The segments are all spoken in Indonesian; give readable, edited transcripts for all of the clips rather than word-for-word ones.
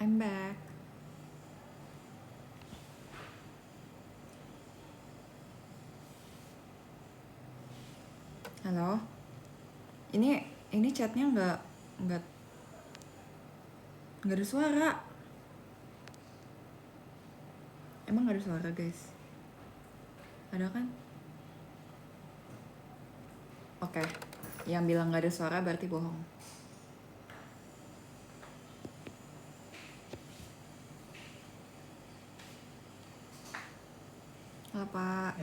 I'm back. Halo. Ini chatnya nggak ada suara. Emang nggak ada suara, guys? Ada kan? Oke. Yang bilang nggak ada suara berarti bohong. Halo, Pak.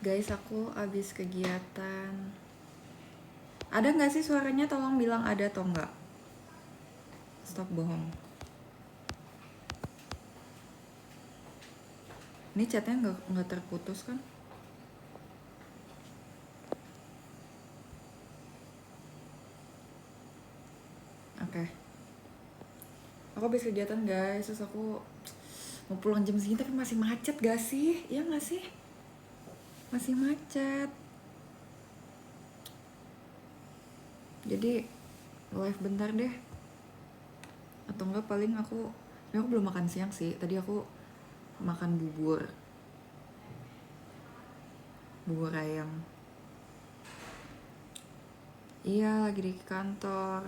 Guys, aku abis kegiatan. Ada nggak sih suaranya? Tolong bilang ada atau nggak. Stop bohong. Ini chatnya nggak terputus kan? Oke. Aku habis kegiatan, guys. Terus aku mau pulang jam segini tapi masih macet gak sih? Iya gak sih? Masih macet. Jadi live bentar deh. Atau enggak paling aku belum makan siang sih. Tadi aku makan bubur ayam. Iya, lagi di kantor.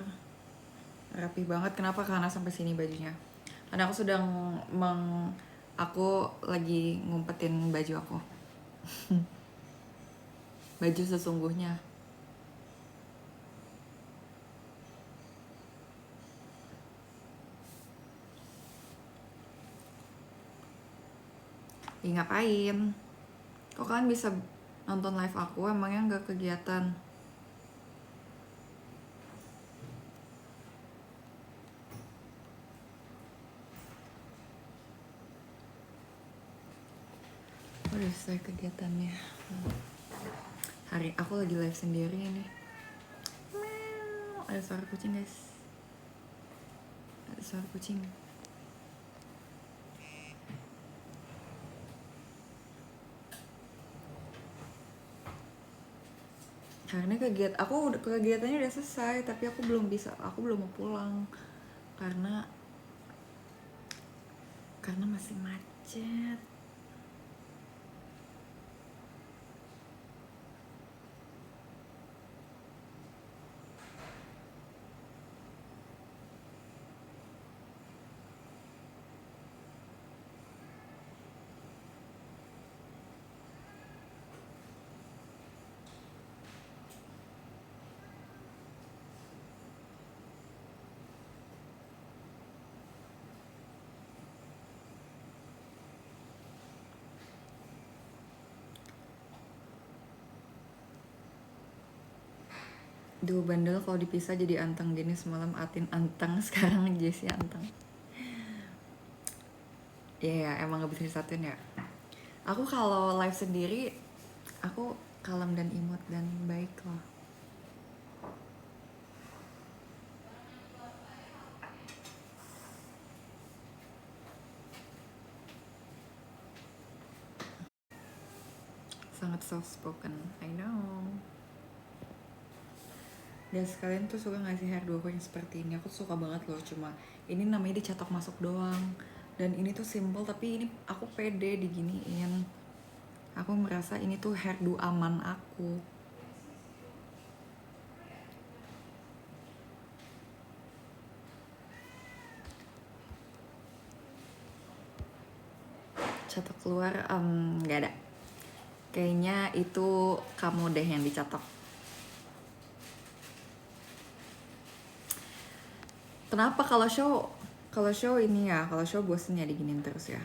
Rapi banget. Kenapa? Karena sampai sini bajunya. Karena aku aku lagi ngumpetin baju aku. Baju sesungguhnya. Ngapain? Kok kalian bisa nonton live aku? Emangnya nggak kegiatan? Udah selesai kegiatannya. Hari aku lagi live sendiri nih. Ada suara kucing, guys. Ada suara kucing. Karena kegiatannya udah selesai, tapi aku belum mau pulang karena masih macet. Duh, bandel kalau dipisah jadi anteng gini. Semalam Atin anteng, sekarang Jessie anteng. Iya, emang gak bisa disatuin ya. Aku kalau live sendiri, aku kalem dan imut dan baik loh. Sangat soft spoken, I know. Guys, kalian tuh suka gak sih hairdo aku yang seperti ini? Aku suka banget loh, cuma ini namanya dicetok masuk doang. Dan ini tuh simple, tapi ini aku pede diginiin. Aku merasa ini tuh hairdo aman aku. Cetok keluar, gak ada. Kayaknya itu kamu deh yang dicetok. Kenapa kalau show ini ya, kalau show bosen ya diginin terus ya.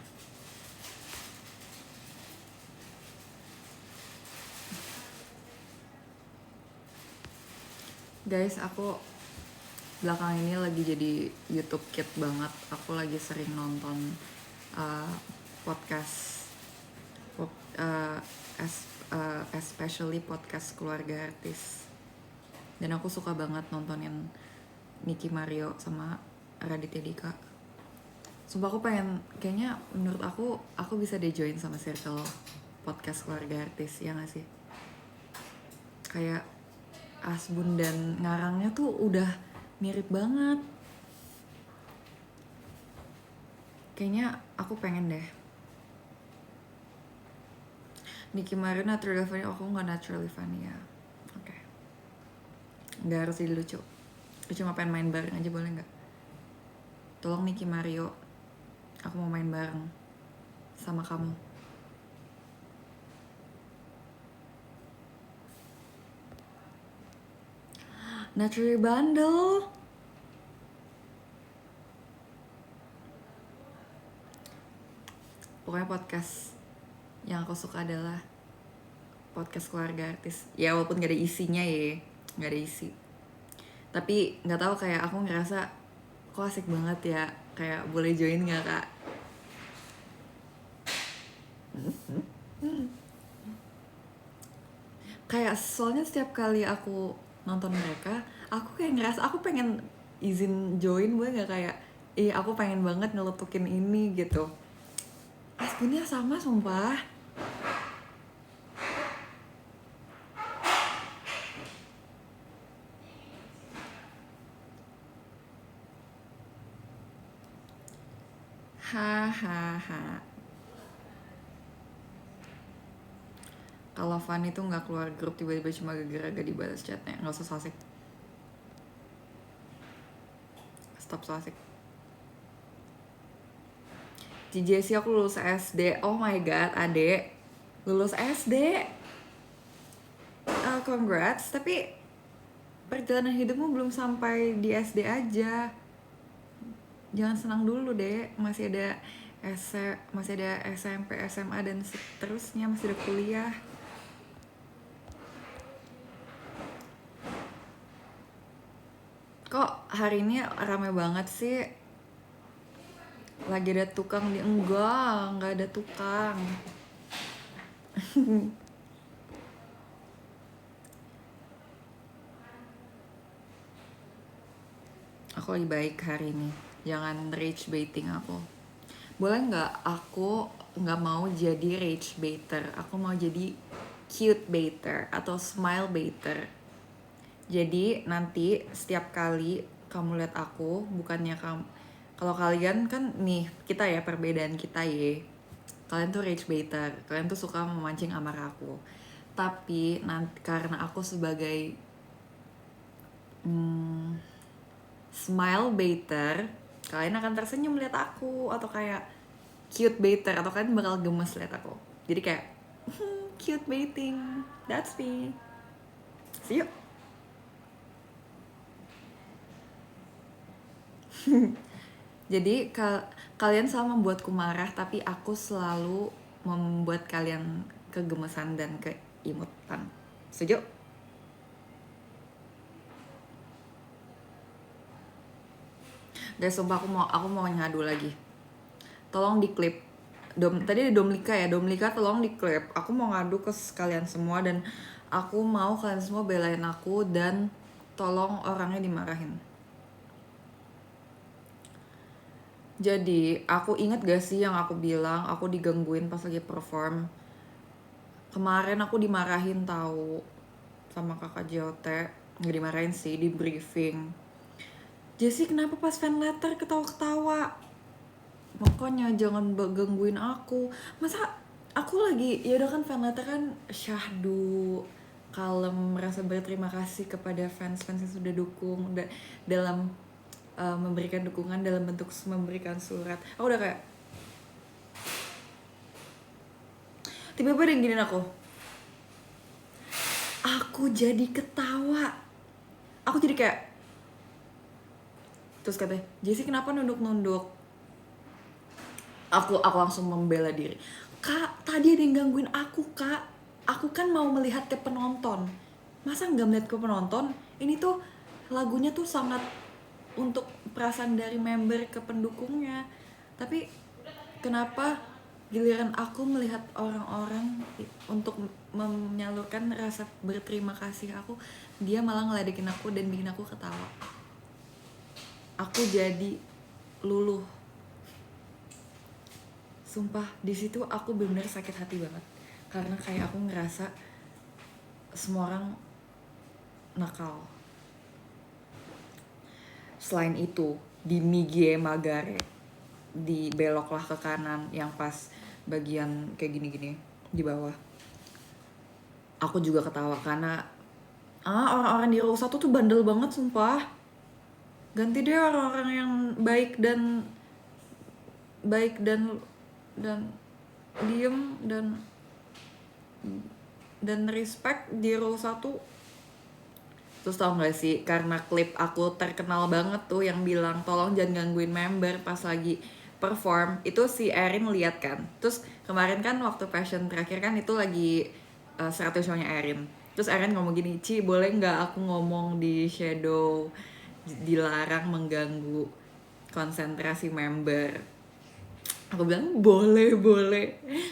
Guys, aku belakang ini lagi jadi YouTube kid banget. Aku lagi sering nonton podcast, especially podcast keluarga artis. Dan aku suka banget nontonin Nicky Mario sama Raditya Dika. Sumpah aku pengen, kayaknya menurut aku bisa deh join sama circle podcast keluarga artis, ya gak sih? Kayak Asbun dan ngarangnya tuh udah mirip banget. Kayaknya aku pengen deh. Nicky Mario naturally funny, aku nggak naturally funny ya. Oke. Nggak harus jadi lucu. Aku cuma pengen main bareng aja, boleh nggak? Tolong Nicky Mario, aku mau main bareng sama kamu. Naturally bandel. Pokoknya podcast yang aku suka adalah podcast keluarga artis. Ya walaupun gak ada isinya ya, gak ada isi. Tapi gak tahu, kayak aku ngerasa kok asik banget ya. Kayak boleh join gak kak? Kayak soalnya setiap kali aku nonton mereka, aku kayak ngerasa aku pengen izin join, boleh gak? Kayak aku pengen banget nyeletukin ini gitu. Aslinya sama sumpah. Hahaha. Kalau Fanny tuh nggak keluar grup tiba-tiba cuma gara-gara gak dibalas chatnya, nggak usah so asik. Stop so asik. TJC aku lulus SD. Oh my god, adek lulus SD. Congrats, tapi perjalanan hidupmu belum sampai di SD aja. Jangan senang dulu deh, masih ada SMP, SMA dan seterusnya, masih ada kuliah. Kok hari ini rame banget sih? Lagi ada tukang di enggak ada tukang. Aku lagi baik hari ini. Jangan rage baiting aku. Boleh nggak aku nggak mau jadi rage baiter. Aku mau jadi cute baiter atau smile baiter. Jadi nanti setiap kali kamu lihat aku, bukannya kamu, kalau kalian kan nih kita ya, perbedaan kita ya, kalian tuh rage baiter, kalian tuh suka memancing amarah aku. Tapi nanti karena aku sebagai smile baiter, kalian akan tersenyum lihat aku, atau kayak cute baiter, atau kalian bakal gemes lihat aku. Jadi kayak cute baiting, that's me. See you. Jadi kalian selalu membuatku marah, tapi aku selalu membuat kalian kegemesan dan keimutan. Setuju? Guys, sumpah aku mau ngadu lagi. Tolong diklip. Tadi ada Domlika ya, Domlika tolong diklip. Aku mau ngadu ke kalian semua dan aku mau kalian semua belain aku dan tolong orangnya dimarahin. Jadi, aku inget gak sih yang aku bilang aku digangguin pas lagi perform? Kemarin aku dimarahin tahu sama kakak JOT. Nggak dimarahin sih, di briefing. Jessie kenapa pas fan letter ketawa-ketawa? Makanya jangan gangguin aku. Masa aku lagi, ya udah kan fan letter kan syahdu, kalem, merasa berterima kasih kepada fans-fans yang sudah dukung dalam memberikan dukungan dalam bentuk memberikan surat. Aku udah kayak tiba-tiba ada yang giniin aku jadi ketawa, aku jadi kayak, terus katanya Jessie kenapa nunduk-nunduk, aku langsung membela diri. Kak, tadi ada yang gangguin aku kak, aku kan mau melihat ke penonton, masa nggak melihat ke penonton? Ini tuh lagunya tuh sangat untuk perasaan dari member ke pendukungnya, tapi kenapa giliran aku melihat orang-orang untuk menyalurkan rasa berterima kasih aku, dia malah ngeledekin aku dan bikin aku ketawa. Aku jadi luluh. Sumpah, di situ aku bener-bener sakit hati banget. Karena kayak aku ngerasa semua orang nakal. Selain itu di Migie Magare, di beloklah ke kanan yang pas bagian kayak gini-gini di bawah, aku juga ketawa karena orang-orang di row 1 tuh bandel banget sumpah. Ganti deh orang-orang yang baik dan diem dan respect di row 1. Terus tau gak sih, karena klip aku terkenal banget tuh yang bilang tolong jangan gangguin member pas lagi perform, itu si Erin lihat kan. Terus kemarin kan waktu fashion terakhir kan itu lagi 100 show-nya Erin. Terus Erin ngomong gini, Ci boleh gak aku ngomong di shadow, dilarang mengganggu konsentrasi member. Aku bilang boleh.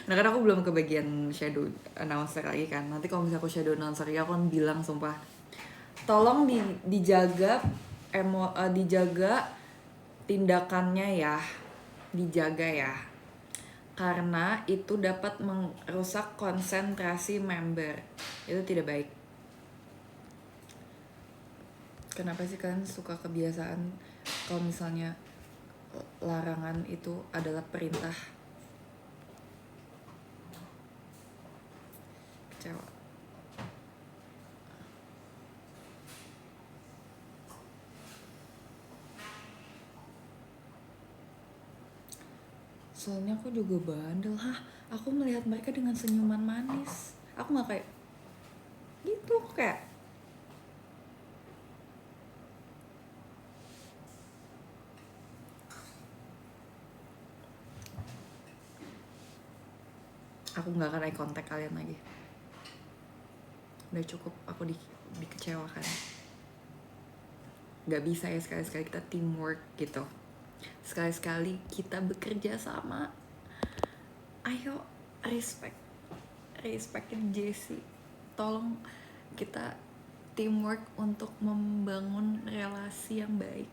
Nah kan aku belum ke bagian shadow announcer lagi kan. Nanti kalau misalnya aku shadow announcer ya aku kan bilang sumpah, tolong dijaga dijaga tindakannya ya, dijaga ya, karena itu dapat merusak konsentrasi member, itu tidak baik. Kenapa sih kalian suka kebiasaan kalau misalnya larangan itu adalah perintah? Kecewa. Soalnya aku juga bandel. Aku melihat mereka dengan senyuman manis. Aku gak kayak gitu, kayak aku gak akan eye contact kalian lagi. Udah cukup aku dikecewakan. Gak bisa ya sekali-sekali kita teamwork gitu. Sekali-sekali kita bekerja sama. Ayo respectin Jessie. Tolong kita teamwork untuk membangun relasi yang baik.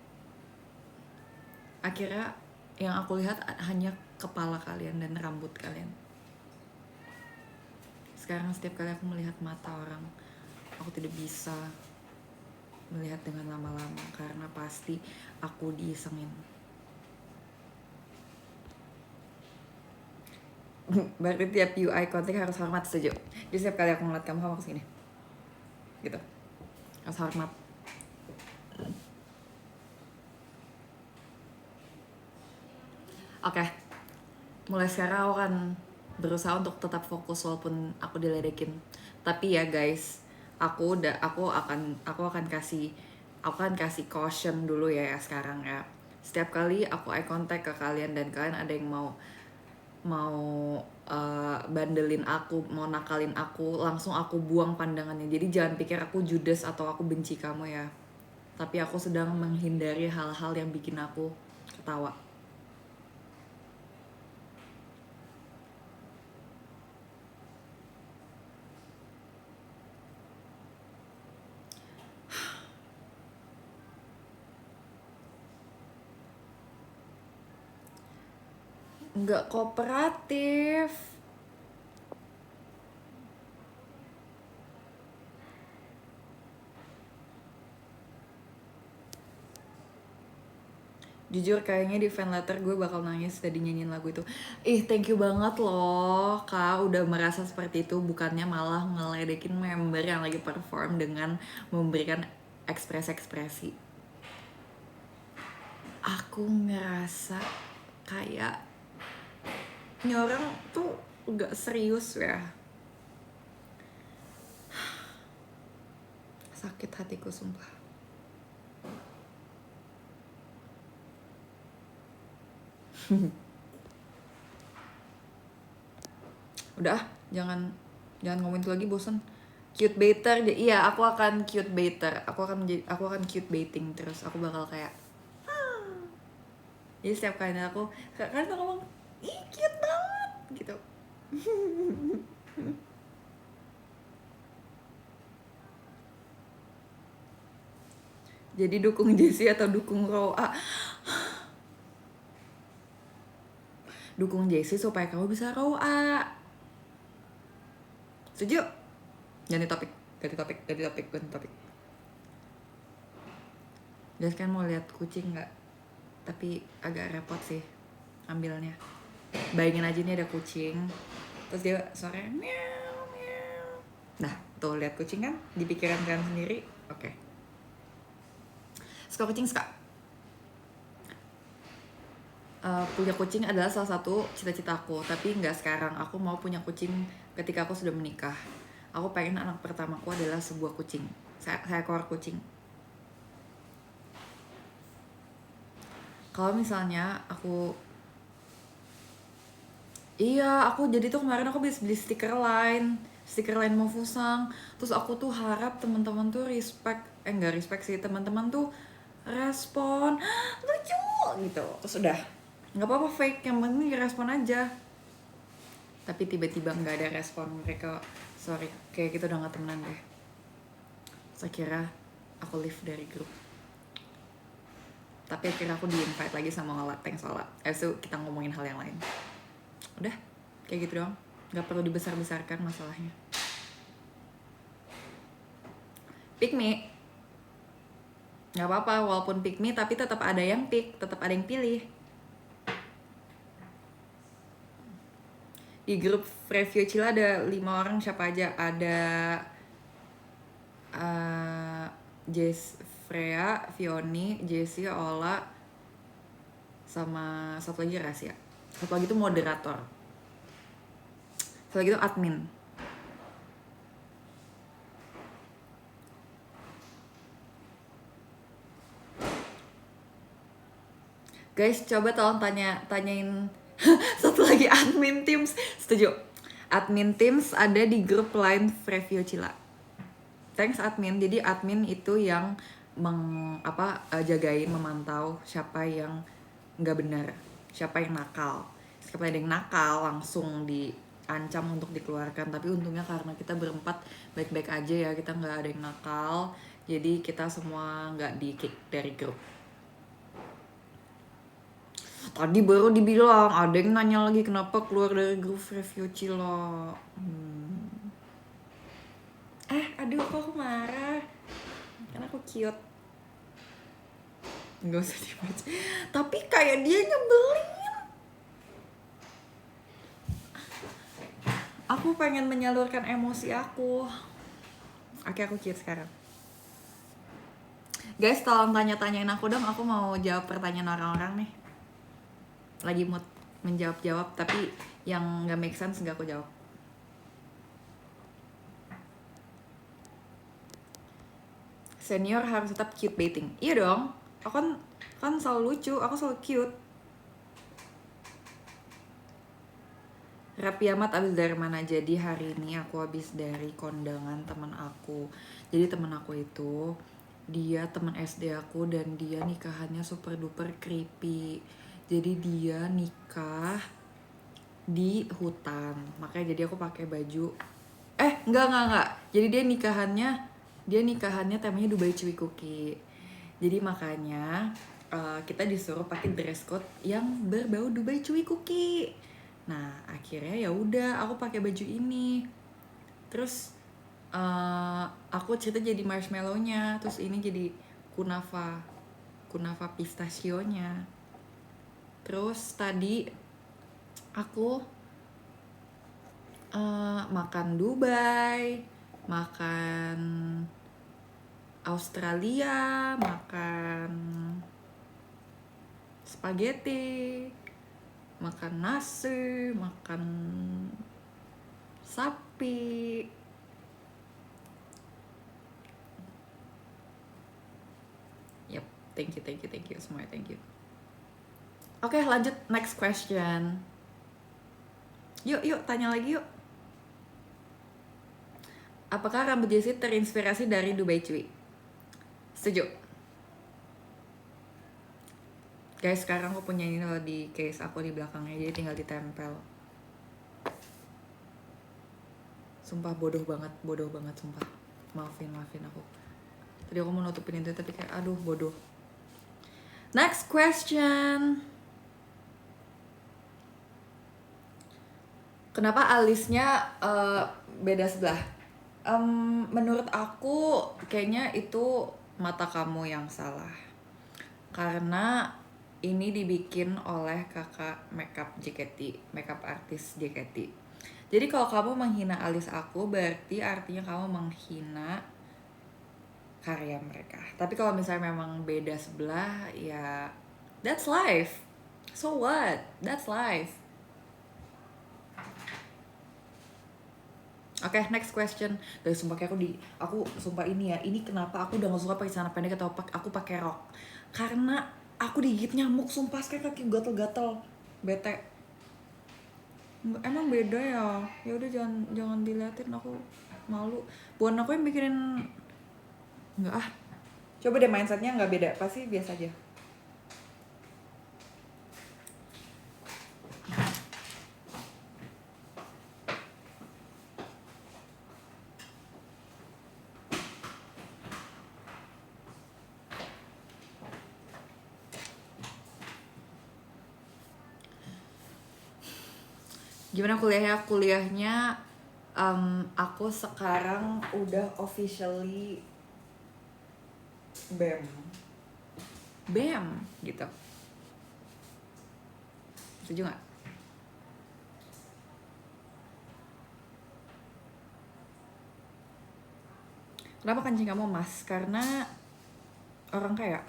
Akhirnya yang aku lihat hanya kepala kalian dan rambut kalian. Sekarang setiap kali aku melihat mata orang, aku tidak bisa melihat dengan lama-lama karena pasti aku diisengin. Berarti tiap UI kontak harus hormat, setuju? Jadi setiap kali aku ngeliat kamu harus gini gitu, harus hormat. Oke, mulai sekarang aku akan berusaha untuk tetap fokus walaupun aku diledekin. Tapi ya guys, aku akan kasih caution dulu ya sekarang ya. Setiap kali aku eye contact ke kalian dan kalian ada yang mau bandelin aku, mau nakalin aku, langsung aku buang pandangannya. Jadi jangan pikir aku judes atau aku benci kamu ya. Tapi aku sedang menghindari hal-hal yang bikin aku ketawa. Nggak kooperatif. Jujur kayaknya di fan letter gue bakal nangis tadi nyanyiin lagu itu. Thank you banget loh Kak udah merasa seperti itu, bukannya malah ngeledekin member yang lagi perform dengan memberikan ekspresi. Aku ngerasa kayak ini orang tuh gak serius ya. Sakit hatiku sumpah. Udah, jangan ngomongin itu lagi, bosan. Cute baiter, iya aku akan cute baiter. Aku akan cute baiting terus. Aku bakal kayak jadi setiap kali aku kalian tuh ngomong ih cute banget gitu. Jadi dukung Jessie atau dukung Roa? Dukung Jessie supaya kamu bisa Roa. Setuju? Ganti topik. Guys kan mau lihat kucing nggak? Tapi agak repot sih ambilnya. Bayangin aja nih ada kucing, terus dia suaranya meow meow. Nah tuh lihat kucing kan, di pikiran kalian sendiri. Oke. Suka kucing suka. Punya kucing adalah salah satu cita-cita aku, tapi nggak sekarang. Aku mau punya kucing ketika aku sudah menikah. Aku pengen anak pertamaku adalah sebuah kucing, seekor kucing. Kalau misalnya aku jadi tuh kemarin aku beli stiker line Mofusang. Terus aku tuh harap teman-teman tuh nggak respect sih, teman-teman tuh respon lucu gitu. Terus udah nggak apa-apa fake, yang penting respon aja. Tapi tiba-tiba nggak ada respon mereka, sorry, kayak gitu udah nggak temenan deh. Saya kira aku leave dari grup, tapi akhirnya aku di-invite lagi sama Ola, thanks Ola. Abis itu kita ngomongin hal yang lain. Udah, kayak gitu doang. Gak perlu dibesar-besarkan masalahnya. Pick me. Gak apa-apa, walaupun pick me, tapi tetap ada yang pick, tetap ada yang pilih. Di grup review Cila ada 5 orang, siapa aja? Ada Jess, Freya, Vioni, Jessie, Ola, sama satu lagi rahasia. Satu lagi tuh moderator. Satu lagi tuh admin. Guys, coba tolong tanyain satu lagi admin Teams. Setuju. Admin Teams ada di grup line review Cila. Thanks admin. Jadi admin itu yang jagain, memantau siapa yang nggak benar, siapa yang nakal. Siapa ada yang nakal langsung diancam untuk dikeluarkan. Tapi untungnya karena kita berempat baik-baik aja ya, kita nggak ada yang nakal. Jadi kita semua nggak di-kick dari grup. Tadi baru dibilang, ada yang nanya lagi kenapa keluar dari grup review Cila. Aduh kok aku marah. Karena aku cute. Nggak usah dibaca. Tapi kayak dia nyebelin. Aku pengen menyalurkan emosi aku. Oke, aku cute sekarang. Guys, tolong tanya-tanyain aku dong. Aku mau jawab pertanyaan orang-orang nih. Lagi mood menjawab-jawab, tapi yang gak make sense gak aku jawab. Senior harus tetap cute baiting. Iya dong, aku kan selalu lucu, aku selalu cute. Rapi amat abis dari mana? Jadi hari ini aku abis dari kondangan teman aku. Jadi teman aku itu, dia teman SD aku dan dia nikahannya super duper creepy. Jadi dia nikah di hutan, makanya jadi aku pakai baju. Enggak. Jadi dia nikahannya temanya Dubai Cuikuki. Jadi makanya kita disuruh pakai dress code yang berbau Dubai Cuikuki. Nah akhirnya ya udah aku pakai baju ini. Terus aku cerita jadi marshmallow-nya, terus ini jadi kunafa pistachio-nya. Terus tadi aku makan Dubai, makan Australia, makan spaghetti, makan nasi, makan sapi. Yep, thank you semuanya, thank you. Oke, lanjut next question. Yuk, tanya lagi yuk. Apakah rambut Jessie terinspirasi dari Dubai Cuy? Setuju. Guys, sekarang aku punya ini loh di case aku di belakangnya, jadi tinggal ditempel. Sumpah bodoh banget sumpah. Maafin aku. Tadi aku mau nutupin itu tapi kayak aduh bodoh. Next question. Kenapa alisnya beda sebelah? Menurut aku kayaknya itu mata kamu yang salah. karena ini dibikin oleh kakak makeup artis JKT. Jadi kalau kamu menghina alis aku, berarti artinya kamu menghina karya mereka. Tapi kalau misalnya memang beda sebelah, ya that's life. So what? That's life. Oke, next question. Guys, sumpah kayak aku sumpah ini ya. Ini kenapa aku udah gak suka pakai celana pendek atau aku pakai rok? Karena aku digigit nyamuk, sumpah kayak kaki gatel-gatel. Bete. Emang beda ya? Ya udah jangan diliatin, aku malu. Bukan aku yang bikinin. Enggak ah. Coba deh mindsetnya nggak beda, pasti biasa aja. Gimana kuliahnya? Kuliahnya aku sekarang udah officially BEM gitu. Setuju gak? Kenapa kancing kamu emas? Karena orang kaya.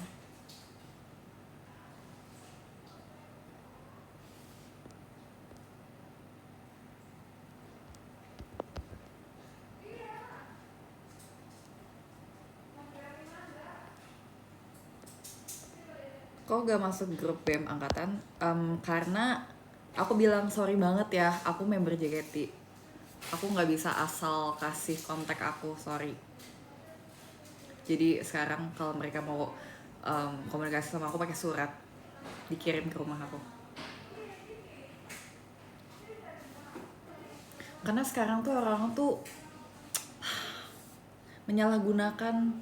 Kok gak masuk grup BEM angkatan? Karena aku bilang sorry banget ya, aku member JKT. Aku gak bisa asal kasih kontak aku, sorry. Jadi sekarang kalau mereka mau komunikasi sama aku pakai surat, dikirim ke rumah aku. Karena sekarang tuh orang tuh menyalahgunakan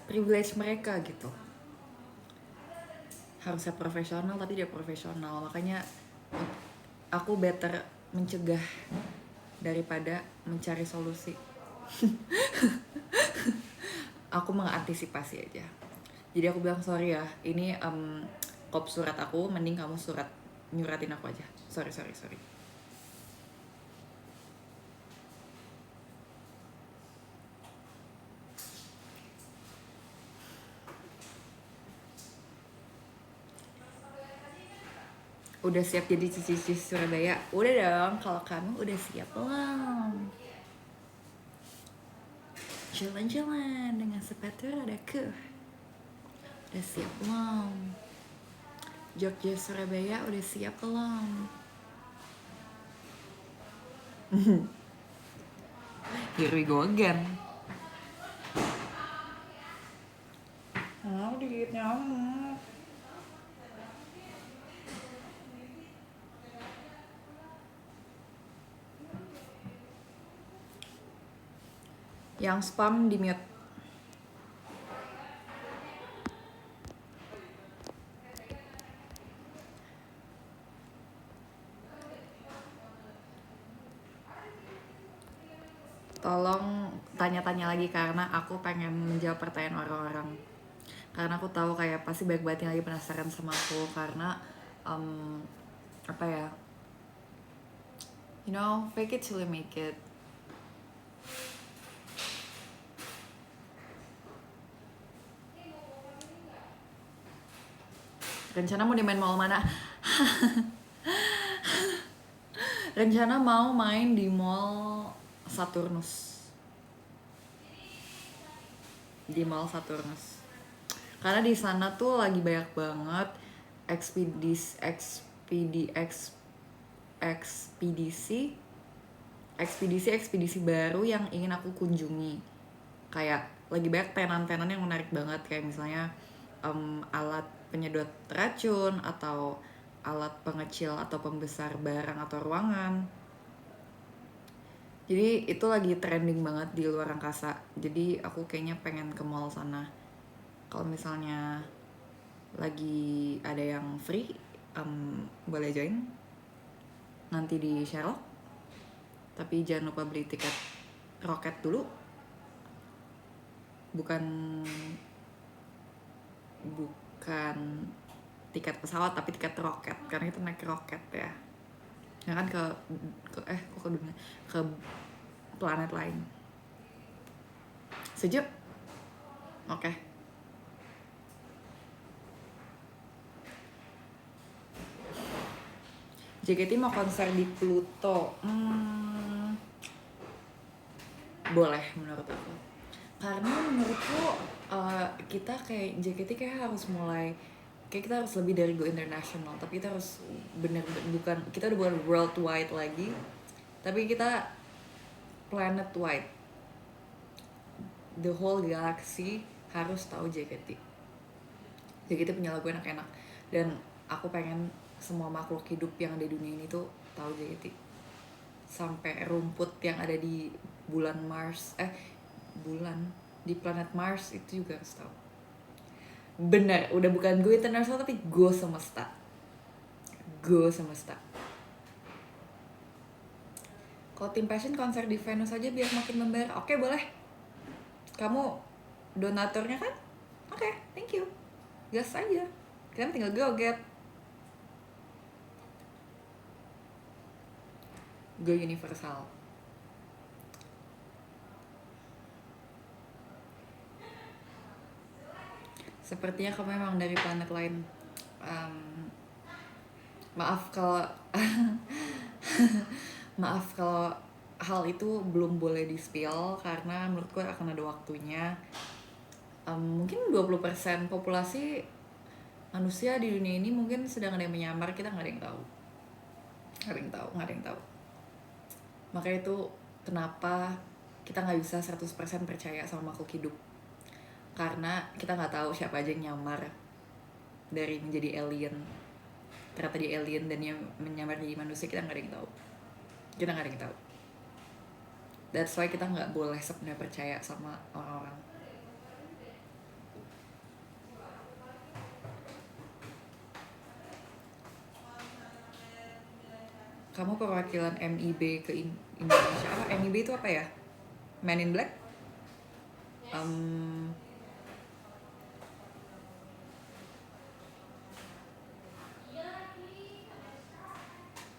privilege mereka gitu. Harusnya profesional tapi dia profesional, makanya aku better mencegah daripada mencari solusi. Aku mengantisipasi aja. Jadi aku bilang sorry ya, ini kop surat aku, mending kamu nyuratin aku aja. Sorry. Udah siap jadi cici-cici Surabaya? Udah dong, kalau kamu udah siap belum? Jalan-jalan dengan sepatu rodaku. Udah siap belum? Jogja Surabaya udah siap belum? Here we go again. Aku digigit nyamuk. Yang spam di mute. Tolong tanya-tanya lagi karena aku pengen menjawab pertanyaan orang-orang. Karena aku tahu kayak pasti banyak banget yang lagi penasaran sama aku karena apa ya? You know, fake it till you make it. Rencana mau dimain mall mana? Rencana mau main di mall Saturnus. Di mall Saturnus. Karena di sana tuh lagi banyak banget ekspedisi baru yang ingin aku kunjungi. Kayak lagi banyak tenan-tenan yang menarik banget, kayak misalnya alat penyedot racun atau alat pengecil atau pembesar barang atau ruangan. Jadi itu lagi trending banget di luar angkasa. Jadi aku kayaknya pengen ke mall sana. Kalau misalnya lagi ada yang free, boleh join nanti di Sherlock. Tapi jangan lupa beli tiket roket dulu. Bukan bukan tiket pesawat tapi tiket roket, karena kita naik roket ya kan ke dunia, ke planet lain. Setuju? Oke. JKT mau konser di Pluto. Boleh menurut aku. Karena menurutku kita kayak JKT kayak harus mulai, kayak kita harus lebih dari go international, tapi kita harus bukan, kita udah bukan worldwide lagi, tapi kita planet wide. The whole galaxy harus tahu JKT. JKT punya lagu enak-enak, dan aku pengen semua makhluk hidup yang ada di dunia ini tuh tahu JKT. Sampai rumput yang ada di bulan Mars, di planet Mars itu juga harus tahu. Bener, udah bukan go international tapi go semesta. Go semesta. Kalau Tim Passion konser di Venus aja biar makin membara. Oke, boleh. Kamu donaturnya kan? Oke, thank you. Gas aja. Kalian tinggal go-get. Go universal. Sepertinya kamu memang dari planet lain. Maaf kalau hal itu belum boleh di-spill, karena menurutku akan ada waktunya. Mungkin 20% populasi manusia di dunia ini mungkin sedang ada yang menyamar, kita nggak ada yang tahu. Nggak ada yang tahu. Makanya itu kenapa kita nggak bisa 100% percaya sama makhluk hidup. Karena kita nggak tahu siapa aja yang nyamar dari menjadi alien. Ternyata dia alien dan dia menyamar jadi manusia, kita nggak ada yang tahu. That's why kita nggak boleh sebenarnya percaya sama orang-orang. Kamu perwakilan MIB ke Indonesia. MIB itu apa ya? Men in Black?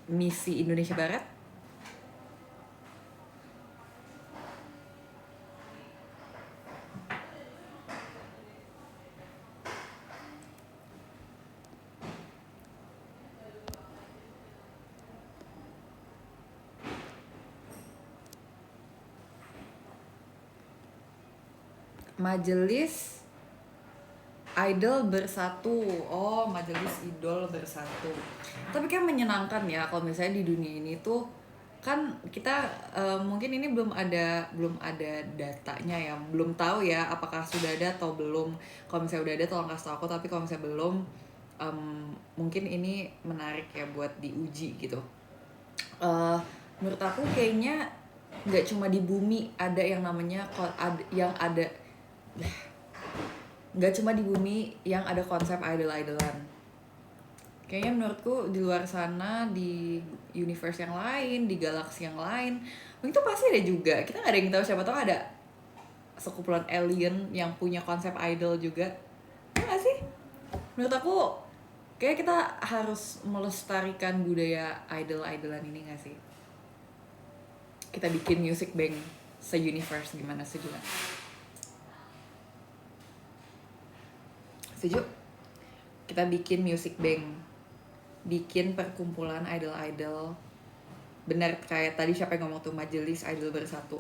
Misi Indonesia Barat? Majelis Idol Bersatu. Oh, Majelis Idol Bersatu. Tapi kan menyenangkan ya kalau misalnya di dunia ini tuh kan kita mungkin ini belum ada datanya ya, belum tahu ya apakah sudah ada atau belum. Kalau misalnya udah ada tolong kasih tahu aku, tapi kalau misalnya belum, mungkin ini menarik ya buat diuji gitu. Menurut aku kayaknya nggak cuma di bumi ada yang namanya nggak cuma di bumi yang ada konsep idol-idolan. Kayaknya menurutku di luar sana, di universe yang lain, di galaksi yang lain, itu pasti ada juga. Kita nggak ada yang tahu, siapa tahu ada sekumpulan alien yang punya konsep idol juga. Ya nggak sih? Menurut aku kayak kita harus melestarikan budaya idol-idolan ini nggak sih? Kita bikin music bank se-universe, gimana sih juga? Setuju? Kita bikin music bank, bikin perkumpulan idol-idol. Bener kayak tadi siapa yang ngomong tuh, Majelis Idol Bersatu.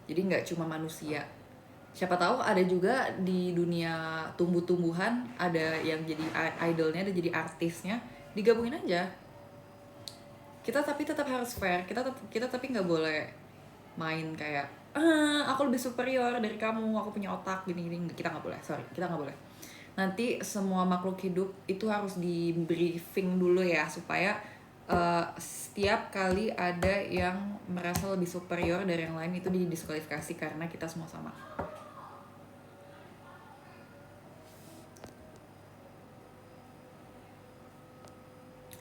Jadi nggak cuma manusia. Siapa tahu ada juga di dunia tumbuh-tumbuhan, ada yang jadi idolnya, ada jadi artisnya, digabungin aja. Kita tapi tetap harus fair. Kita tapi nggak boleh main kayak aku lebih superior dari kamu, aku punya otak gini-gini. Kita nggak boleh. Sorry, kita nggak boleh. Nanti semua makhluk hidup itu harus di briefing dulu ya, supaya setiap kali ada yang merasa lebih superior dari yang lain itu didiskualifikasi karena kita semua sama.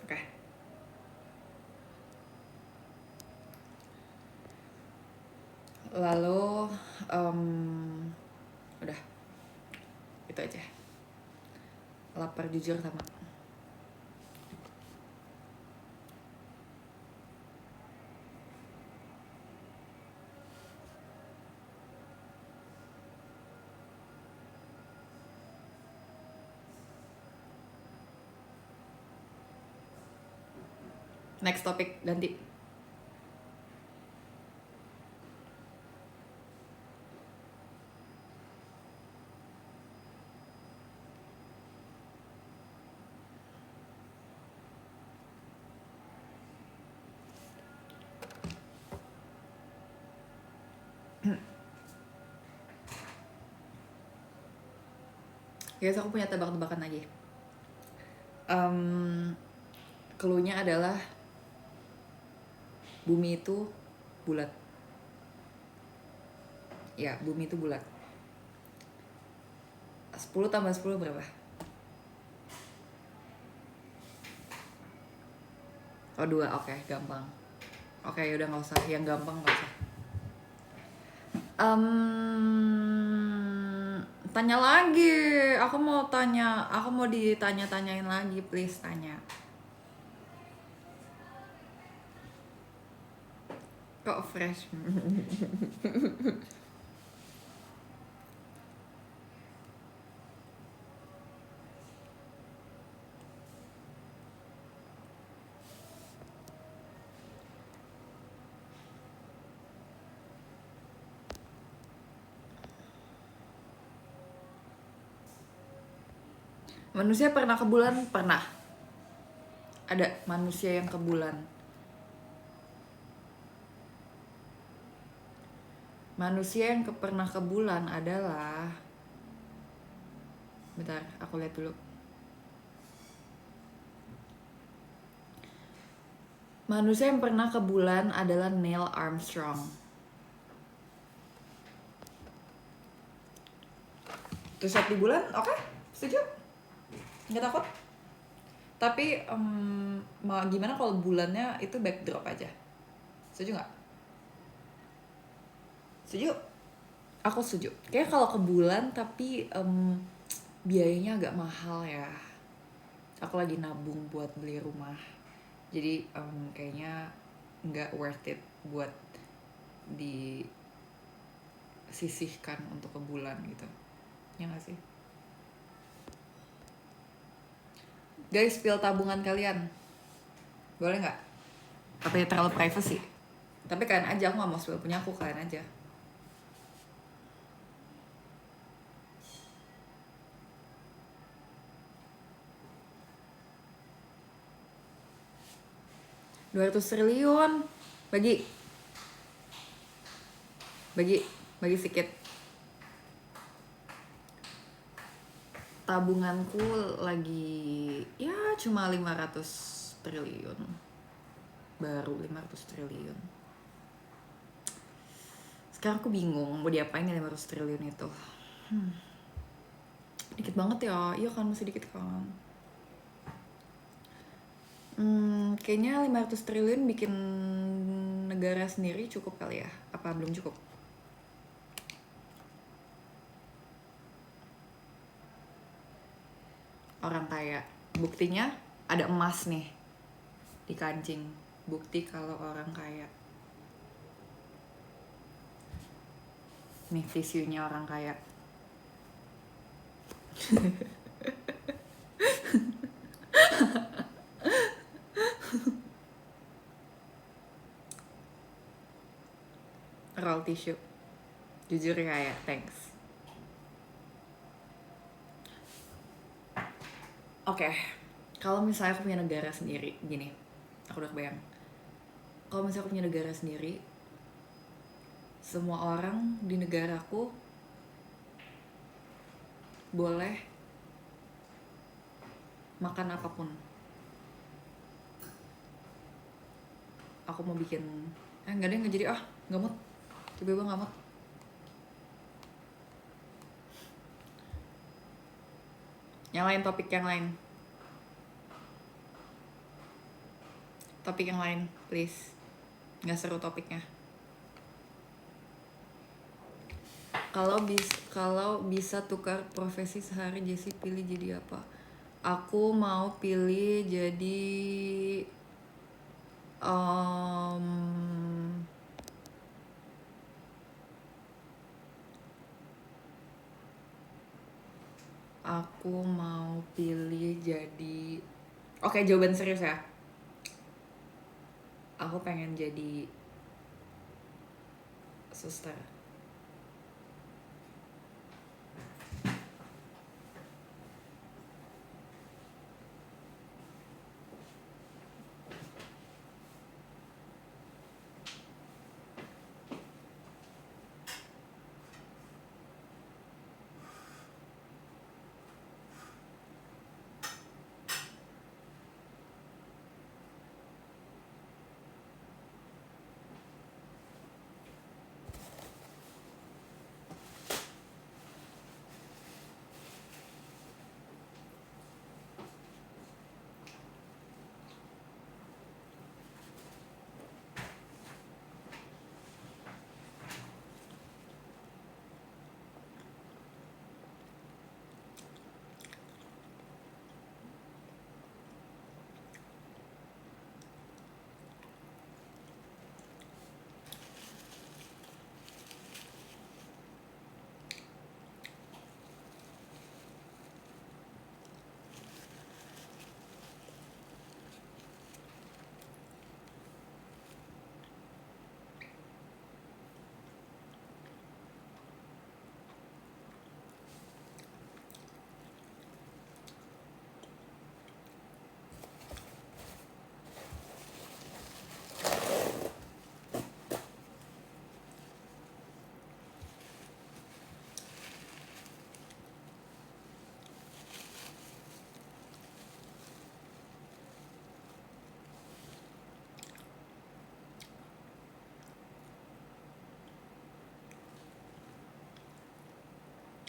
Oke. Lalu udah itu aja. lapar jujur sama. Next topik ganti. Guys, aku punya tebak-tebakan lagi. Cluenya adalah bumi itu bulat. Ya, bumi itu bulat. 10 tambah 10 berapa? Oh 2, oke, gampang. Oke, yaudah gak usah, yang gampang gak usah. Tanya lagi, aku mau ditanya-tanyain lagi, please tanya. Kok fresh? Manusia pernah ke bulan? Pernah. Ada manusia yang ke bulan. Manusia yang pernah ke bulan adalah... Bentar, aku lihat dulu. Manusia yang pernah ke bulan adalah Neil Armstrong. Terus shot di bulan, oke, setuju? Nggak takut? Tapi gimana kalau bulannya itu backdrop aja? Setuju nggak? Setuju? Aku setuju. Kayaknya kalau ke bulan tapi biayanya agak mahal ya. Aku lagi nabung buat beli rumah. Jadi kayaknya nggak worth it buat disisihkan untuk ke bulan gitu. Ya nggak sih? Guys, spill tabungan kalian. Boleh nggak? Tapi terlalu privacy. Tapi kalian aja, aku nggak mau spill punya aku, kalian aja. $200 triliun. Bagi sedikit. Tabunganku lagi ya cuma 500 triliun. Baru 500 triliun. Sekarang aku bingung mau diapain ya 500 triliun itu. Dikit banget ya. Iya kan, masih dikit kan. Kayaknya 500 triliun bikin negara sendiri cukup kali ya? Apa belum cukup? Orang kaya. Buktinya ada emas nih di kancing. Bukti kalau orang kaya. Nih tisunya orang kaya. Roll tissue. Jujur kaya, thanks. Oke, kalau misalnya aku punya negara sendiri, gini, aku udah kebayang. Kalau misalnya aku punya negara sendiri, semua orang di negaraku boleh makan apapun. Aku mau bikin, nggak deh, nggak jadi, nggak mood, tiba-tiba nggak mood. Yang lain, topik yang lain. Topik yang lain, please. Nggak seru topiknya. Kalau bisa tukar profesi sehari, Jessie pilih jadi apa? Aku mau pilih jadi aku mau pilih jadi oke, jawaban serius ya. Aku pengen jadi suster.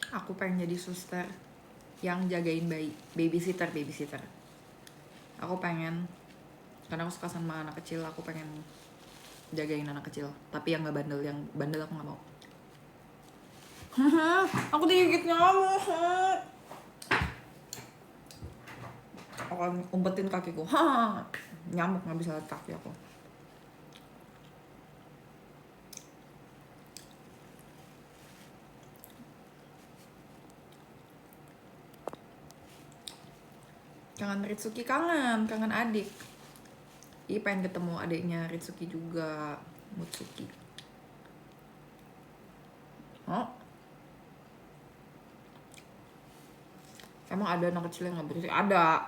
Aku pengen jadi suster yang jagain bayi, babysitter. Aku pengen, karena aku suka sama anak kecil, aku pengen jagain anak kecil. Tapi yang gak bandel, yang bandel aku gak mau. Aku digigit nyamuk. Aku akan umpetin kakiku. Nyamuk gak bisa lihat kaki aku. Kangen Ritsuki, kangen adik. Ih, pengen ketemu adiknya Ritsuki juga, Mutsuki. Oh, emang ada anak kecil yang gak berisik? Ada.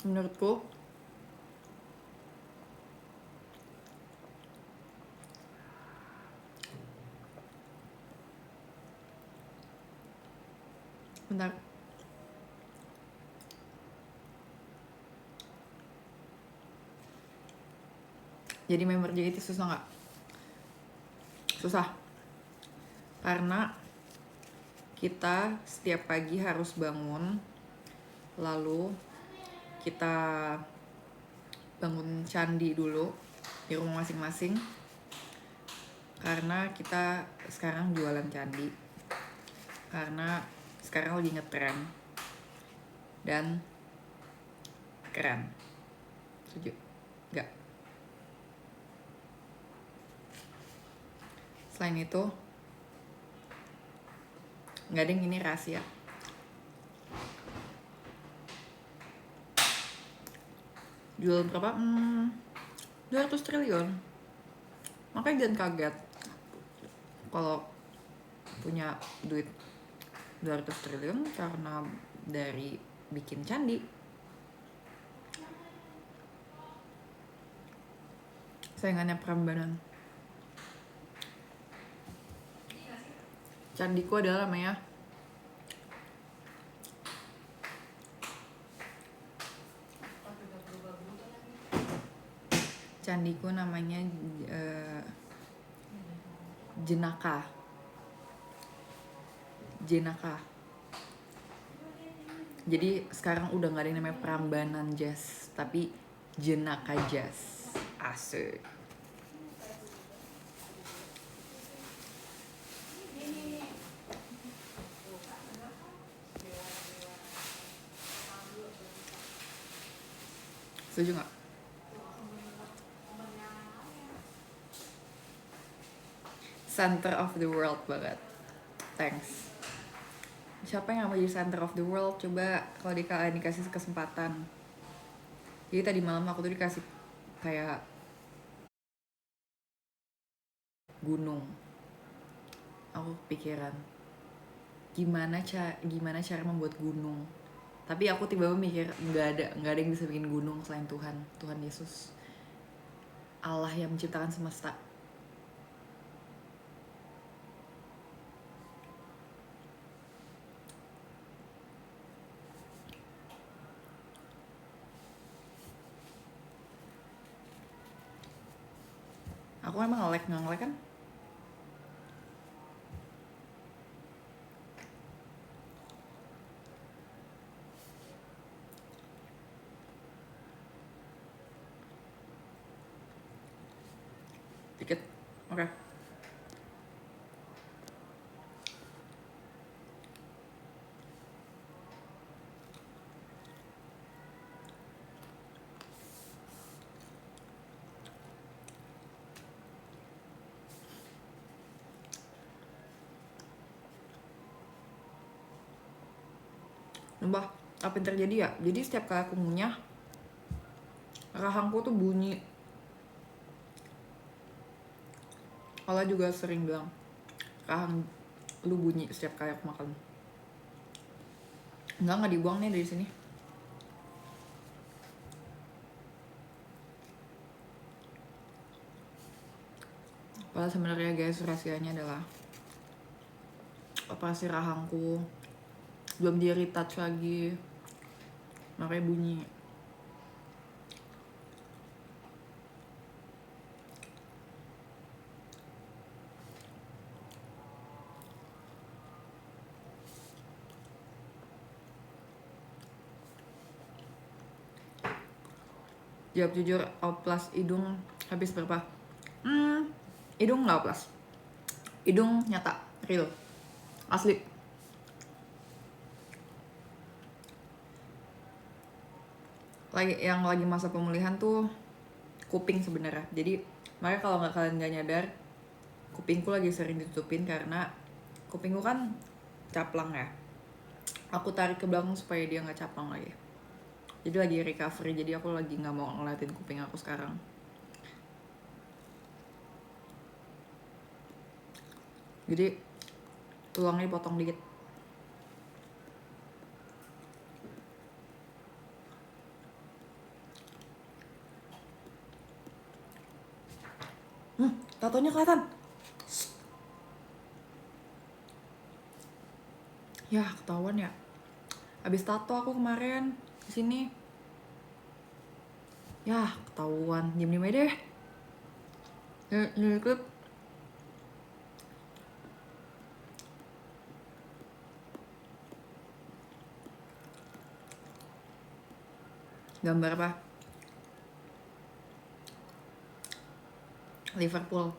Menurutku bentar. Jadi member JKT susah nggak? Susah. Karena kita setiap pagi harus bangun, lalu kita bangun candi dulu di rumah masing-masing. Karena kita sekarang jualan candi. Karena sekarang lagi ngetren dan keren. Setuju? Enggak. Selain itu, nggak ada yang ini rahasia. Jual berapa? 200 triliun. Makanya jangan kaget kalau punya duit 200 triliun karena dari bikin candi. Saingannya Prambanan. Candiku adalah namanya Jenaka. Jadi sekarang udah gak ada yang namanya Prambanan Jazz, tapi Jenaka Jazz. Asik. Setuju nggak? Center of the world banget. Thanks. Siapa yang mau jadi center of the world? Coba kalau dikasih kesempatan. Jadi tadi malam aku tuh dikasih kayak gunung. Aku pikiran gimana cara membuat gunung. Tapi aku tiba-tiba mikir nggak ada yang bisa bikin gunung selain Tuhan Yesus, Allah yang menciptakan semesta. Aku emang nge-lag kan? Dikit. Oke. Nambah apa yang terjadi ya? Jadi setiap kali aku ngunyah, rahangku tuh bunyi. Allah juga sering bilang, rahang lu bunyi setiap kali aku makan. Nggak dibuang nih dari sini. Padahal sebenarnya guys, rahasianya adalah operasi rahangku belum di retouch lagi, makanya bunyi. Jawab jujur, oplas hidung habis berapa? Hidung nggak oplas, hidung nyata, real, asli. Yang lagi masa pemulihan tuh kuping sebenarnya. Jadi makanya kalau kalian nggak nyadar, kupingku lagi sering ditutupin karena kupingku kan caplang ya. Aku tarik ke belakang supaya dia nggak caplang lagi. Jadi lagi recovery, jadi aku lagi nggak mau ngeliatin kuping aku sekarang. Jadi tulangnya dipotong dikit. Tatonya kelihatan. Ya ketahuan ya. Abis tato aku kemarin di sini. Ya ketahuan. Diam aja deh. Ikut. Gambar apa? Liverpool.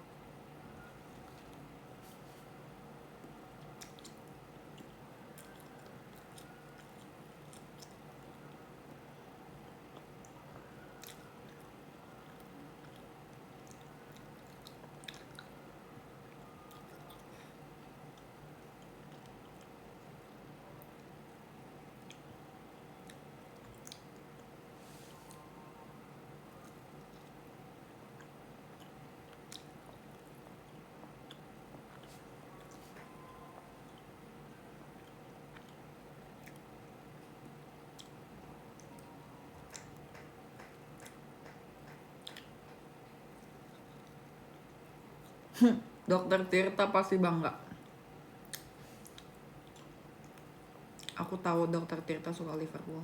Dokter Tirta pasti bangga. Aku tahu Dokter Tirta suka Liverpool.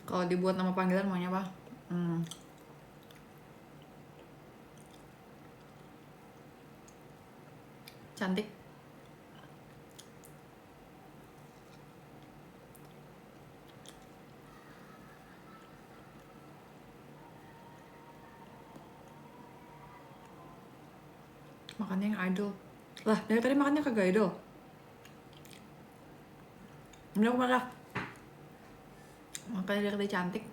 Kalau dibuat nama panggilan maunya apa? Cantik. Makannya yang idol. Lah, dari tadi makannya kagak idol. Ini aku marah. Makanya dari tadi cantik.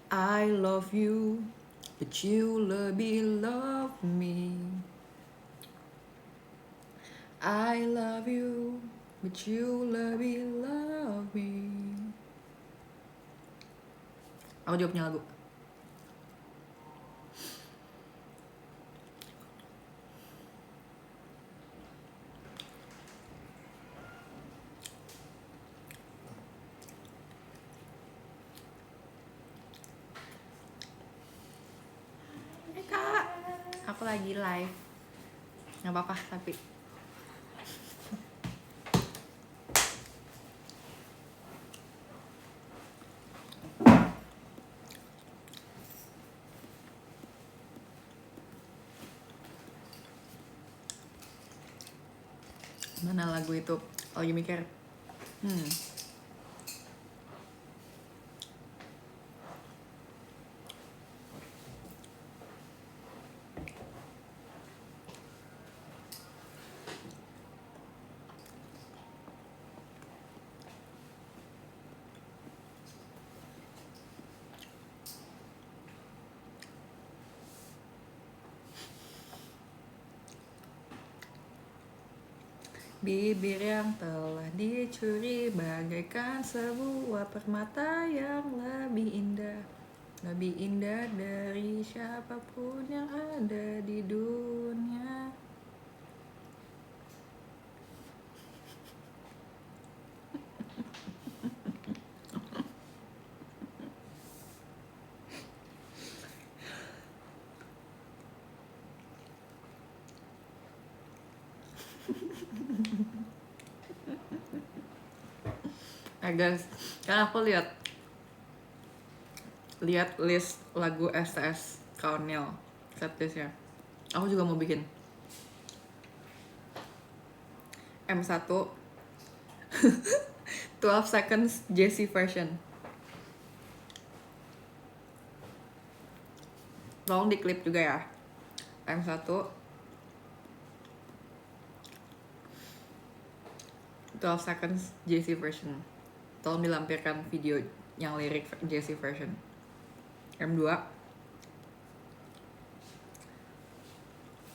I love you, but you lebih love me. I love you, but you lebih love me. Aku juga punya lagu. Kak, aku lagi live. Nggak apa-apa tapi. Mana lagu itu? Lagi mikir. Bibir yang telah dicuri bagaikan sebuah permata yang lebih indah dari siapapun yang ada di dunia. Guys, kan aku lihat list lagu STS Kaunil setlistnya. Aku juga mau bikin M1 12 seconds JC version. Tolong di klip juga ya. M1 12 seconds JC version. Tolong dilampirkan video yang lirik JC version. M2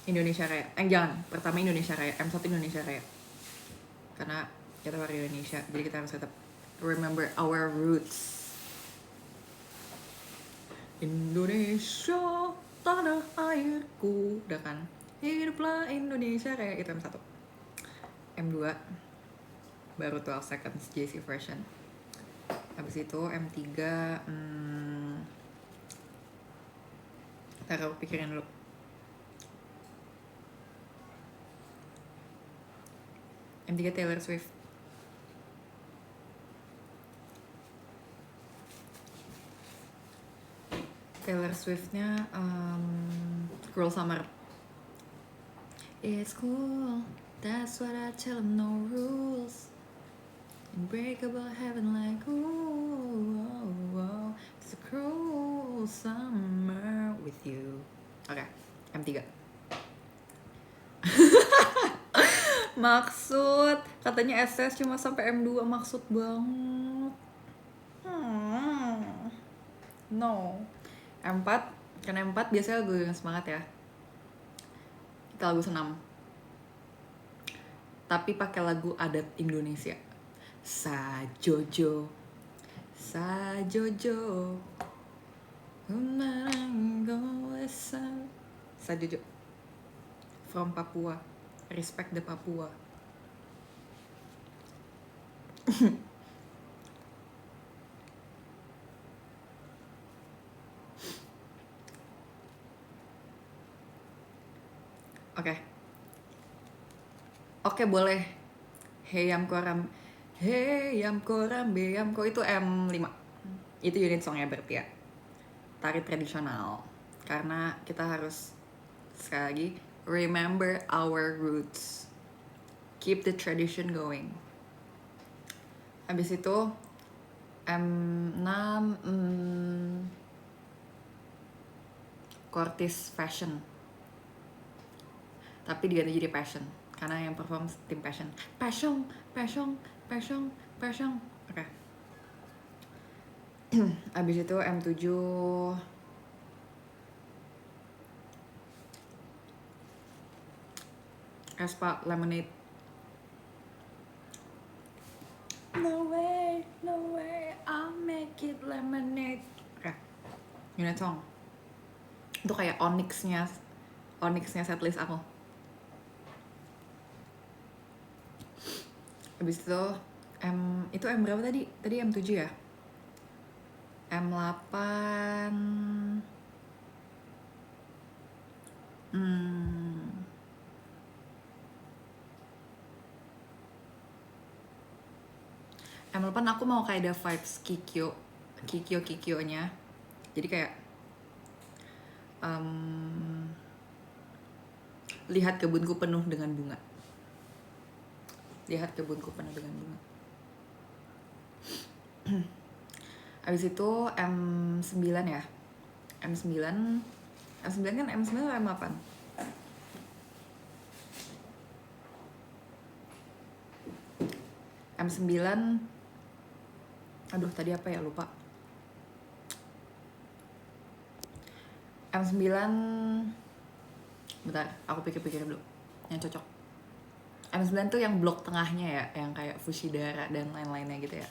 Indonesia Raya. Jangan, pertama Indonesia Raya. M1 Indonesia Raya. Karena kita warga Indonesia, jadi kita harus tetap remember our roots. Indonesia, tanah airku. Udah kan? Hiduplah Indonesia Raya. Itu M1. M2 baru 12 seconds JC version. Habis itu M3 taruh pikirin dulu. M3 Taylor Swift. Taylor Swiftnya Cruel Summer. It's cool, that's what I tell them, no rules. Unbreakable heaven like ooh, oh, oh. It's a cruel summer with you. Oke, M3. Maksud, katanya SS cuma sampai M2, maksud banget. No. M4, karena M4 biasanya lagu yang semangat ya. Kita lagu senam. Tapi pakai lagu adat Indonesia. Sajojo Sajojo from Papua. Respect the Papua. Oke, boleh. Heyamko Rambe Yamko itu M5. Itu unit songnya berarti ya. Tari tradisional. karena kita harus sekali lagi remember our roots, keep the tradition going. Habis itu M6 Cortis Fashion, tapi diganti jadi Passion karena yang perform tim Passion. Oke. Abis itu M7 Aespa Lemonade. No way, I'll make it lemonade. Oke. Unit song. Itu kayak Onyxnya setlist aku. Habis itu M berapa tadi? Tadi M7 ya? M8 M8 aku mau kayak ada vibes Kikyo nya. Jadi kayak lihat kebunku penuh dengan bunga. Habis itu M9 ya. M9 kan M9 atau M8? M9 aduh tadi apa ya, lupa. M9 bentar, aku pikir-pikir dulu yang cocok. M9 tuh yang blok tengahnya ya, yang kayak Fushidara dan lain-lainnya gitu ya.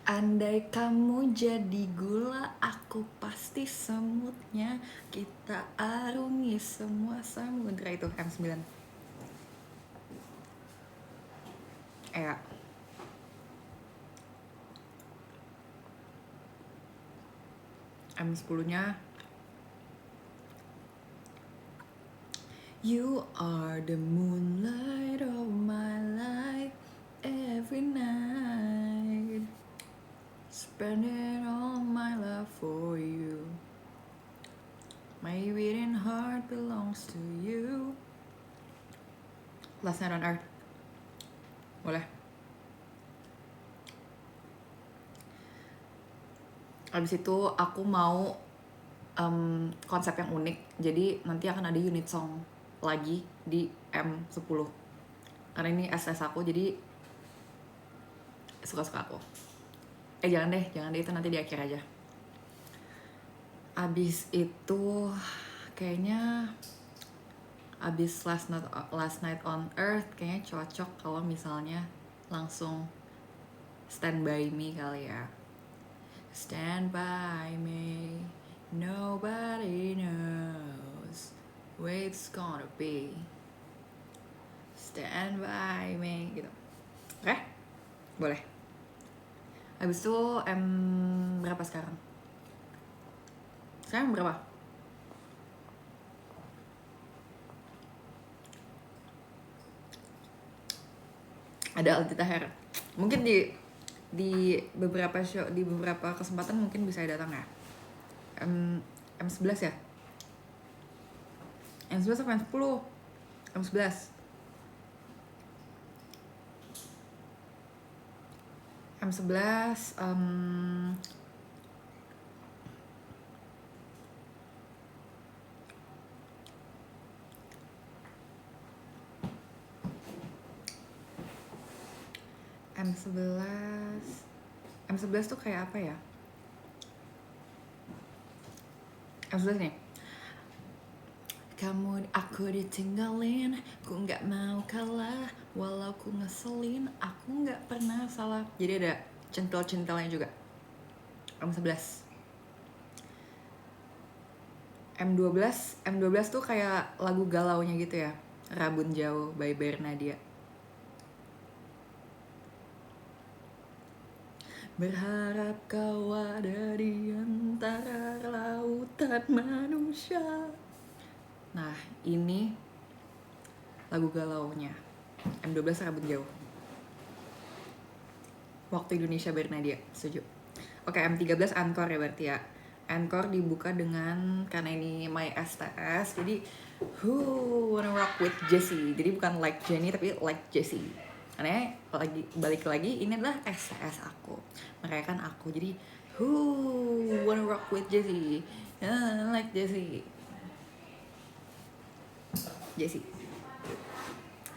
Andai kamu jadi gula, aku pasti semutnya. Kita arungi semua samudra. Itu M9. Ya. M10-nya You are the moonlight of my life every night, spending all my love for you. My beating heart belongs to you. Last Night on Earth. Boleh. Abis itu aku mau konsep yang unik. Jadi nanti akan ada unit song lagi di M10. Karena ini SS aku, jadi suka-suka aku. Jangan deh, itu nanti di akhir aja. Abis itu kayaknya abis Last Night on Earth kayaknya cocok kalau misalnya langsung Stand By Me kali ya. Stand by me, nobody knows where it's gonna be. Stand by me gitu. Oke? Boleh. Habis itu berapa sekarang? Sekarang berapa? Ada Aldi Taher. Mungkin di beberapa show, di beberapa kesempatan mungkin bisa datang ya. M11 ya? M11 apa M10? M11. M11 M11 tuh kayak apa ya? M11 nih. Aku ditinggalin, ku gak mau kalah, walau ku ngeselin, aku gak pernah salah. Jadi ada centil-centilnya juga. M11 M12 tuh kayak lagu galaunya gitu ya. Rabun Jauh by Bernadia. Berharap kau ada di antara lautan manusia. Nah, ini lagu galaunya M12 Rabun Jauh. waktu Indonesia Bernadia. Setuju. Oke, M13 Anchor ya berarti ya. Anchor dibuka dengan, karena ini my STS, jadi who wanna rock with Jessie. Jadi bukan like Jenny tapi like Jessie. Karena balik lagi ini adalah STS aku, merayakan aku. Jadi who wanna rock with Jessie, like Jessie. Jessie,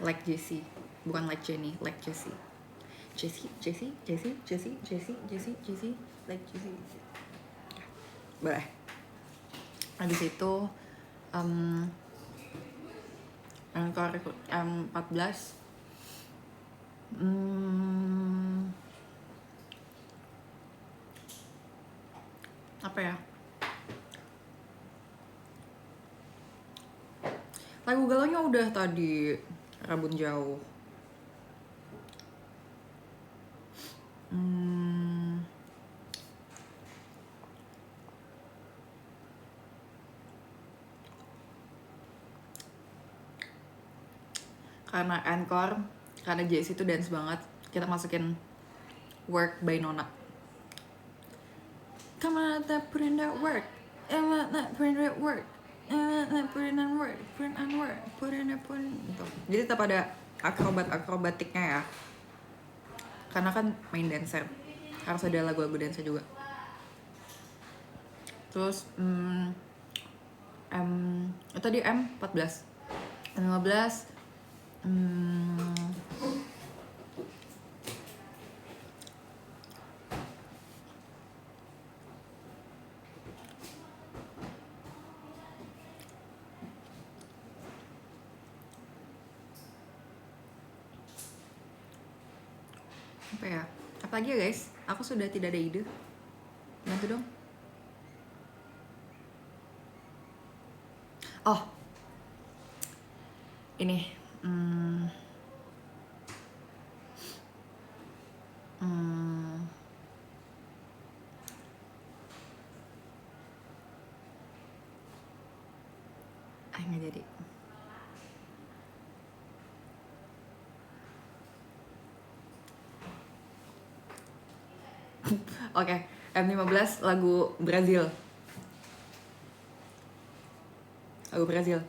like Jessie, bukan like Jenny, like Jessie. Jessie, like Jessie. Boleh. Habis itu Anchor M14 apa ya, lagu galaunya udah tadi, Rabun Jauh. Karena Anchor, karena Jessie itu dance banget, kita masukin Work by Nona. Come on, put in that work. Put in that work. Put in that work. Put in that work. Put in. Gitu. Jadi tetap ada akrobatiknya ya. Karena kan main dancer, harus ada lagu-lagu dancer juga. Terus tadi M14, M15 apa ya? Apa lagi ya guys? Aku sudah tidak ada ide. Bantu dong. Oh, ini nggak jadi. Oke, M15 lagu Brazil. Lagu Brazil.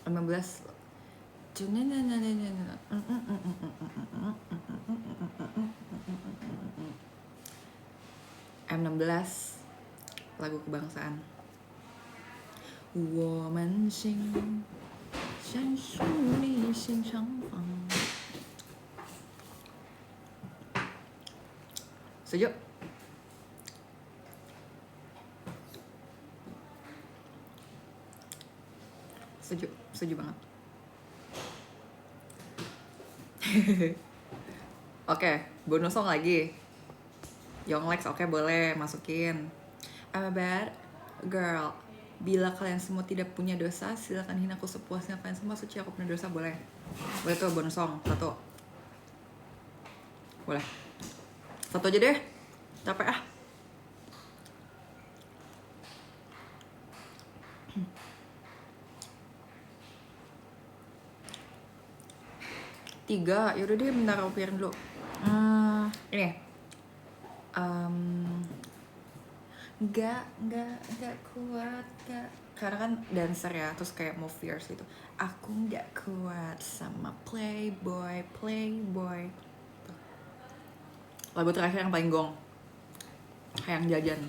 M15 M16 lagu kebangsaan. 我们心像树立心长房. Setuju? Setuju banget. Oke, bonus song lagi. Yonglex, oke, boleh masukin. I'm a bad girl. Bila kalian semua tidak punya dosa, silakan hina aku sepuasnya. Kalian semua suci, aku punya dosa, boleh. Boleh tuh bonus song, satu. Boleh. Satu aja deh. Capek ah. Tiga, yaudah deh bentar aku pikirin dulu. Ini Gak kuat, gak. Karena kan dancer ya, terus kayak mau fierce gitu. Aku gak kuat sama playboy. Tuh. Lagu terakhir yang paling gong, Hayang Jajan.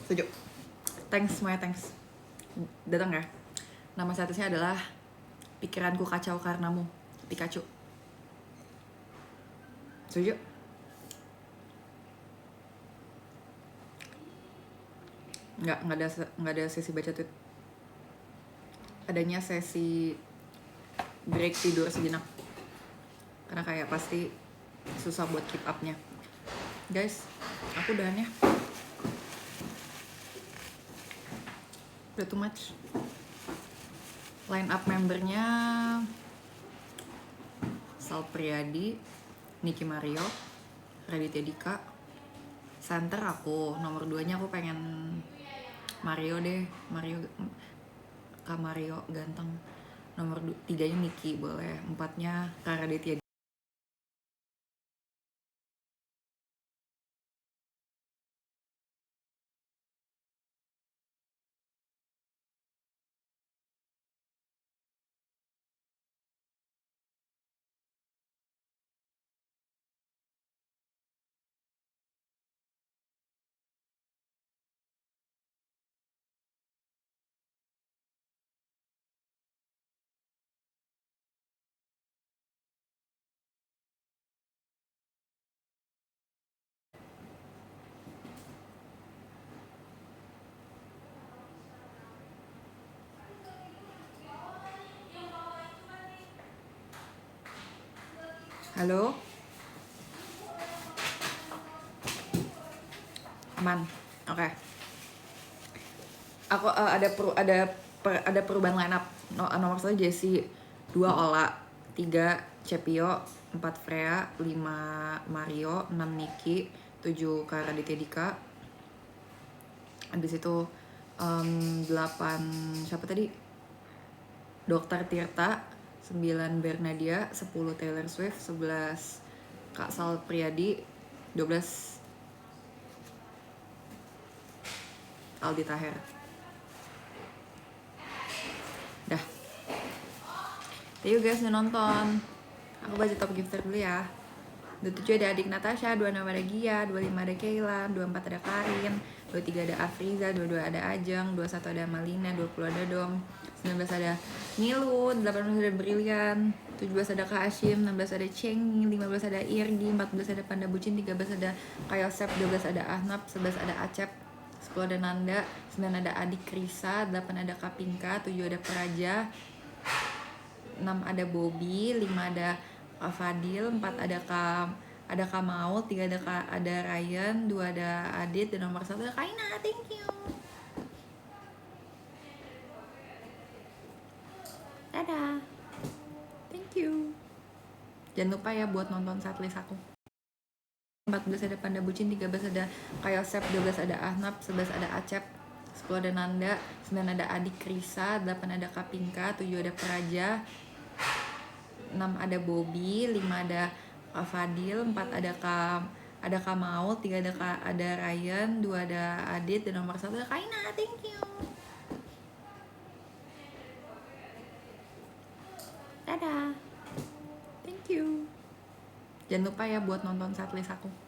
Setuju. Thanks semuanya, thanks. Datang ya. Nama statusnya adalah Pikiranku Kacau Karenamu, Pikachu. Setuju? Nggak ada sesi baca tweet. Adanya sesi break tidur sejenak. Karena kayak pasti susah buat keep up-nya. Guys, aku udahan ya. Udah too much. Line up membernya Sal Priadi, Nicky Mario, Raditya Dika. Center aku, nomor 2-nya aku pengen Mario deh. Kak Mario ganteng. nomor 3-nya Niki boleh, 4-nya Kak Raditya. Halo? Aman? Oke. Aku ada perubahan line up. Nomor 1 Jessie, 2 Ola, 3 Cepio, 4 Freya, 5 Mario, 6 Niki, 7 Kak Raditya Dika. Habis itu 8 siapa tadi? Dokter Tirta, 9 Bernadia, 10 Taylor Swift, 11 Kak Sal Priadi, 12 Aldi Taher. Dah. Thank you guys udah nonton. Aku baca top gifter dulu ya. 27 ada adik Natasha, 26 ada Gia, 25 ada Kayla, 24 ada Karin, 23 ada Afriza, 22 ada Ajeng, 21 ada Malina, 20 ada Dom, 19 ada Nilun, 18 ada Brilian, 17 ada Kak Hashim, 16 ada Cengi, 15 ada Irgi, 14 ada Panda Bucin, 13 ada Kayosep, 12 ada Ahnab, 11 ada Acep, 10 ada Nanda, 9 ada Adik Krisa, 8 ada Kapinka, 7 ada Praja, 6 ada Bobby, 5 ada Kak Fadil, 4 ada Kamaul, 3 ada Ryan, 2 ada Adit, dan nomor 1 ada Kaina. Thank you. Dadah. Thank you. Jangan lupa ya buat nonton setlist aku. 14 ada Panda Bucin, 13 ada Kayosep, 12 ada Ahnab, 11 ada Acep, 10 ada Nanda, 9 ada Adik Krisa, 8 ada Kapinka, 7 ada Praja, 6 ada Bobby, 5 ada Kak Fadil, 4 ada Kamaul, 3 ada Ryan, 2 ada Adit, dan nomor 1 ada Kaina. Thank you. Dadah. Thank you. Jangan lupa ya buat nonton setlist aku.